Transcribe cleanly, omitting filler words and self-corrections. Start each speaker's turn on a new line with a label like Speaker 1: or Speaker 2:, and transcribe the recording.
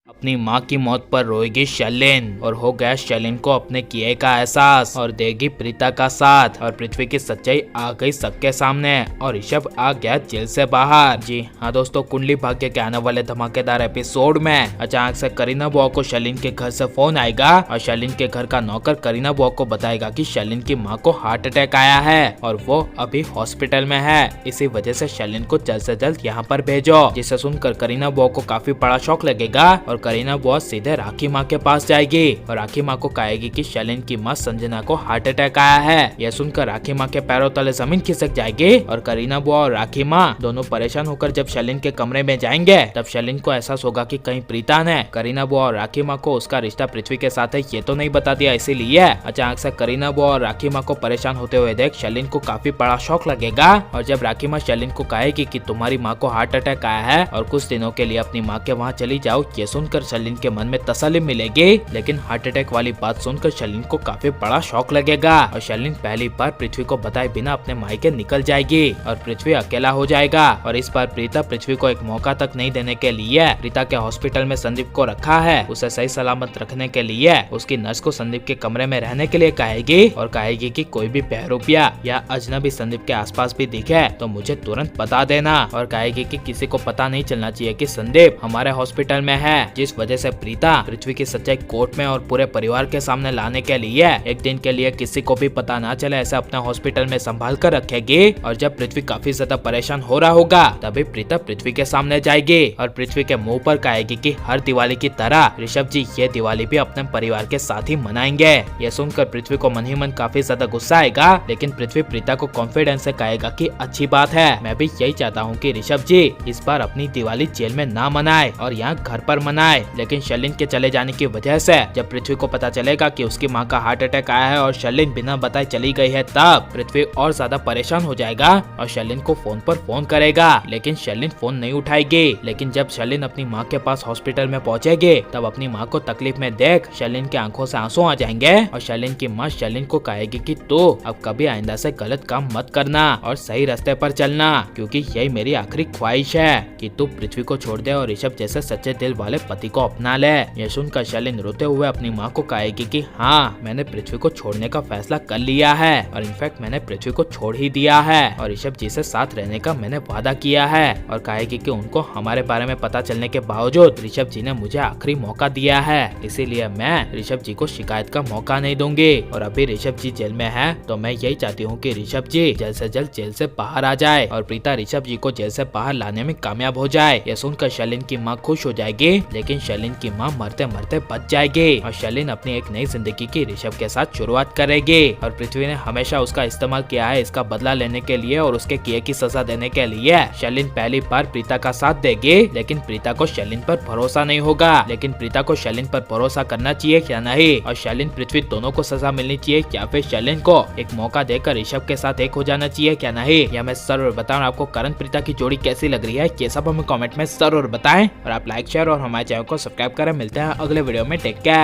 Speaker 1: अपनी माँ की मौत पर रोएगी शर्लिन और हो गया शर्लिन को अपने किए का एहसास और देगी प्रीता का साथ और पृथ्वी की सच्चाई आ गई सबके सामने और ऋषभ आ गया जेल से बाहर। जी हाँ दोस्तों, कुंडली भाग्य के आने वाले धमाकेदार एपिसोड में अचानक से करीना बुआ को शर्लिन के घर से फोन आएगा और शर्लिन के घर का नौकर करीना बुआ को बताएगा कि शर्लिन की माँ को हार्ट अटैक आया है और वो अभी हॉस्पिटल में है, इसी वजह से शर्लिन को जल्द से जल्द यहाँ पर भेजो। जिसे सुनकर करीना बुआ को काफी बड़ा शौक लगेगा और करीना बुआ सीधे राखी माँ के पास जाएगी और राखी माँ को कहेगी कि शर्लिन की माँ संजना को हार्ट अटैक आया है। यह सुनकर राखी माँ के पैरों तले जमीन खिसक जाएगी और करीना बुआ और राखी माँ दोनों परेशान होकर जब शर्लिन के कमरे में जाएंगे तब शर्लिन को एहसास होगा कि कहीं प्रीता ने करीना बुआ और राखी माँ को उसका रिश्ता पृथ्वी के साथ है ये तो नहीं बता दिया, इसीलिए अचानक से करीना बुआ और राखी माँ को परेशान होते हुए देख शर्लिन को काफी बड़ा शौक लगेगा और जब राखी माँ शर्लिन को कहेगी कि तुम्हारी माँ को हार्ट अटैक आया है और कुछ दिनों के लिए अपनी माँ के वहाँ चली जाओ, ये सुनकर शर्लिन के मन में तसल्ली मिलेगी। लेकिन हार्ट अटैक वाली बात सुनकर शर्लिन को काफी बड़ा शौक लगेगा और शर्लिन पहली बार पृथ्वी को बताए बिना अपने मायके निकल जाएगी और पृथ्वी अकेला हो जाएगा। और इस बार प्रीता पृथ्वी को एक मौका तक नहीं देने के लिए प्रीता के हॉस्पिटल में संदीप को रखा है। उसे सही सलामत रखने के लिए उसकी नर्स को संदीप के कमरे में रहने के लिए कहेगी और कहेगी कि कोई भी बहरूपिया या अजनबी संदीप के आसपास भी दिखे तो मुझे तुरंत बता देना और कहेगी कि किसी को पता नहीं चलना चाहिए कि संदीप हमारे हॉस्पिटल में है। जिस वजह से प्रीता पृथ्वी की सच्चाई कोर्ट में और पूरे परिवार के सामने लाने के लिए एक दिन के लिए किसी को भी पता ना चले ऐसा अपने हॉस्पिटल में संभाल कर रखेगी। और जब पृथ्वी काफी ज्यादा परेशान हो रहा होगा तभी प्रीता पृथ्वी के सामने जाएगी और पृथ्वी के मुंह पर कहेगी कि हर दिवाली की तरह ऋषभ जी ये दिवाली भी अपने परिवार के साथ ही मनाएंगे। यह सुनकर पृथ्वी को मन ही मन काफी ज्यादा गुस्सा आएगा, लेकिन पृथ्वी प्रीता को कॉन्फिडेंस से कहेगा कि अच्छी बात है, मैं भी यही चाहता हूँ कि ऋषभ जी इस बार अपनी दिवाली जेल में ना मनाए और यहाँ घर पर मनाए। लेकिन शर्लिन के चले जाने की वजह से जब पृथ्वी को पता चलेगा कि उसकी माँ का हार्ट अटैक आया है और शर्लिन बिना बताए चली गई है तब पृथ्वी और ज्यादा परेशान हो जाएगा और शर्लिन को फोन पर फोन करेगा, लेकिन शर्लिन फोन नहीं उठाएगी। लेकिन जब शर्लिन अपनी माँ के पास हॉस्पिटल में पहुँचेगी तब अपनी माँ को तकलीफ में देख शर्लिन की आंखों से आंसू आ जाएंगे और शर्लिन की माँ शर्लिन को कहेगी कि तू अब कभी आइंदा से गलत काम मत करना और सही रास्ते पर चलना, क्योंकि यही मेरी आखिरी ख्वाहिश है कि तू पृथ्वी को छोड़ दे और ऋषभ जैसे सच्चे दिल वाले पति को अपना ले। यह सुनकर शर्लिन रोते हुए अपनी माँ को कहेगी कि हाँ, मैंने पृथ्वी को छोड़ने का फैसला कर लिया है और इनफैक्ट मैंने पृथ्वी को छोड़ ही दिया है और ऋषभ जी से साथ रहने का मैंने वादा किया है। और कहेगी कि उनको हमारे बारे में पता चलने के बावजूद ऋषभ जी ने मुझे आखिरी मौका दिया है, इसीलिए मैं ऋषभ जी को शिकायत का मौका नहीं दूंगी। और अभी ऋषभ जी जेल में है तो मैं यही चाहती हूँ कि ऋषभ जी जल्द से जल्द जेल से बाहर आ जाए और प्रीता ऋषभ जी को जेल से बाहर लाने में कामयाब हो जाए। यह सुनकर शर्लिन की माँ खुश हो जाएगी, लेकिन शर्लिन की माँ मरते मरते बच जाएगी और शर्लिन अपनी एक नई जिंदगी की ऋषभ के साथ शुरुआत करेगी। और पृथ्वी ने हमेशा उसका इस्तेमाल किया है इसका बदला लेने के लिए और उसके किए की सजा देने के लिए शर्लिन पहली बार प्रीता का साथ देगी, लेकिन प्रीता को शर्लिन पर भरोसा नहीं होगा। लेकिन प्रीता को शर्लिन पर भरोसा करना चाहिए या नहीं और शर्लिन पृथ्वी दोनों को सजा मिलनी चाहिए या फिर शर्लिन को एक मौका देकर ऋषभ के साथ एक हो जाना चाहिए क्या नहीं, या मैं जरूर बताऊं आपको करण प्रीता की जोड़ी कैसी लग रही है, ये सब हमें कमेंट में जरूर बताएं और आप लाइक शेयर और हमारे चैनल को सब्सक्राइब करें। मिलते हैं अगले वीडियो में, टेक केयर।